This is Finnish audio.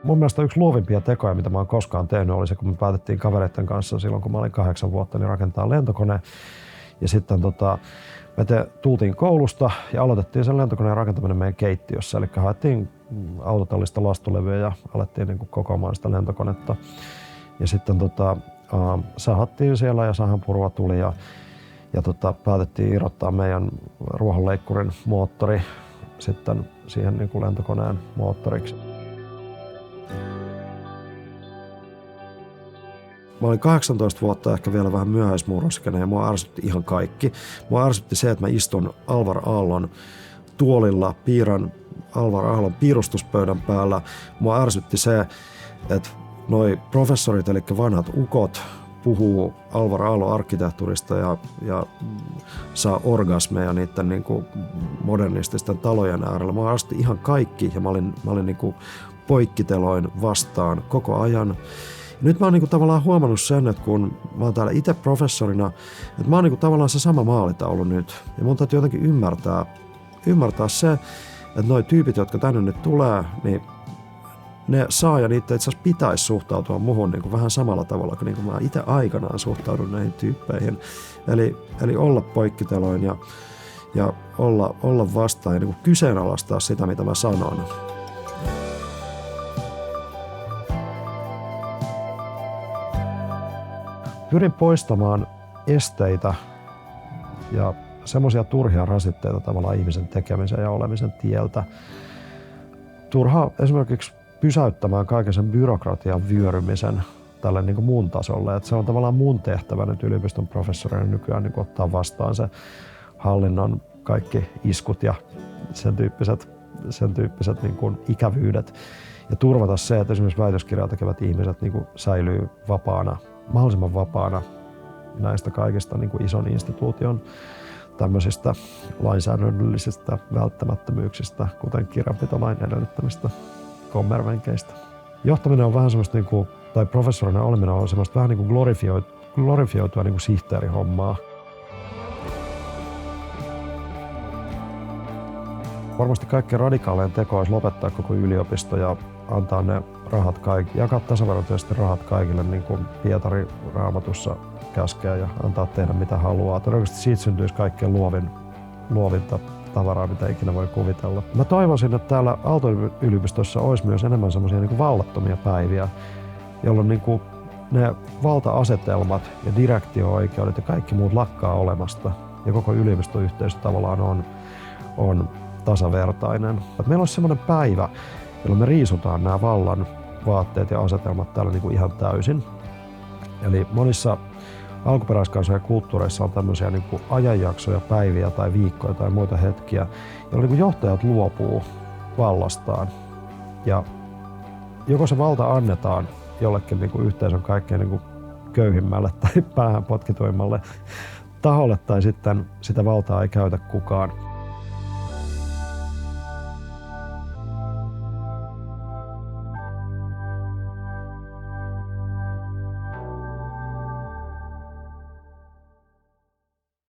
Mun mielestä yksi luovimpia tekoja, mitä mä oon koskaan tehnyt, oli se, kun me päätettiin kavereiden kanssa silloin, kun mä olin 8 vuotta, niin rakentaa lentokone. Ja sitten me tultiin koulusta ja aloitettiin sen lentokoneen rakentaminen meidän keittiössä. Eli haettiin autotallista lastulevyä ja alettiin niin kuin kokoamaan sitä lentokonetta. Ja sitten sahattiin siellä ja sahanpurua tuli ja päätettiin irrottaa meidän ruohonleikkurin moottori sitten siihen niin kuin lentokoneen moottoriksi. Mä olin 18 vuotta ehkä vielä vähän myöhäismurrosikäinen ja mua ärsytti ihan kaikki. Mua ärsytti se, että mä istun Alvar Aallon tuolilla, piirrän Alvar Aallon piirustuspöydän päällä. Mua ärsytti se, että noi professorit, eli vanhat ukot, puhuu Alvar Aallon arkkitehtuurista ja saa orgasmeja niiden niin kuin modernististen talojen äärellä. Mua ärsytti ihan kaikki ja mä olin niin kuin poikkiteloin vastaan koko ajan. Nyt mä oon niinku tavallaan huomannut sen, että kun mä oon täällä itse professorina, että mä oon niinku tavallaan se sama maalitaulu nyt. Ja mun täytyy jotenkin ymmärtää se, että noi tyypit, jotka tänne nyt tulee, niin ne saa ja niitä itse asiassa pitäisi suhtautua muhun niinku vähän samalla tavalla kuin niinku mä itse aikanaan suhtaudun näihin tyyppeihin. Eli olla poikkiteloin ja olla vastaan ja niinku kyseenalaistaa sitä, mitä mä sanon. Pyrin poistamaan esteitä ja semmoisia turhia rasitteita tavallaan ihmisen tekemisen ja olemisen tieltä. Turhaa esimerkiksi pysäyttämään kaiken sen byrokratian vyörymisen tälle niin kuin mun tasolle. Että se on tavallaan mun tehtävä nyt yliopiston professorina nykyään niin kuin ottaa vastaan se hallinnon kaikki iskut ja sen tyyppiset niin kuin ikävyydet. Ja turvata se, että esimerkiksi väitöskirjaa tekevät ihmiset niin kuin säilyy mahdollisimman vapaana näistä kaikista niin kuin ison instituution tämmöisistä lainsäädännöllisistä välttämättömyyksistä, kuten kirjanpitolain edellyttämistä kommervenkeistä. Johtaminen on vähän semmoista, tai professorina oleminen on semmoista vähän niin kuin glorifioitua niin kuin sihteerihommaa. Varmasti kaikkein radikaalein teko olisi lopettaa koko yliopisto ja antaa ne rahat jakaa tasavertaisesti rahat kaikille, niin kuin Pietari Raamatussa käskee, ja antaa tehdä mitä haluaa. Todennäköisesti siitä syntyisi kaikkein luovinta tavaraa, mitä ikinä voi kuvitella. Mä toivoisin, että täällä Aalto-yliopistossa olisi myös enemmän semmoisia niin kuin vallattomia päiviä, jolloin niin kuin ne valta-asetelmat ja direktio-oikeudet ja kaikki muut lakkaa olemasta. Ja koko yliopistoyhteisö tavallaan on tasavertainen. Että meillä olisi semmoinen päivä, jolloin me riisutaan nämä vallan vaatteet ja asetelmat täällä niin kuin ihan täysin. Eli monissa alkuperäiskansojen kulttuureissa on tämmöisiä niin kuin ajanjaksoja, päiviä tai viikkoja tai muita hetkiä, jolloin niin kuin johtajat luopuu vallastaan. Ja joko se valta annetaan jollekin niin kuin yhteisön kaikkein niin kuin köyhimmälle tai päähän potkituimmalle taholle, tai sitten sitä valtaa ei käytä kukaan.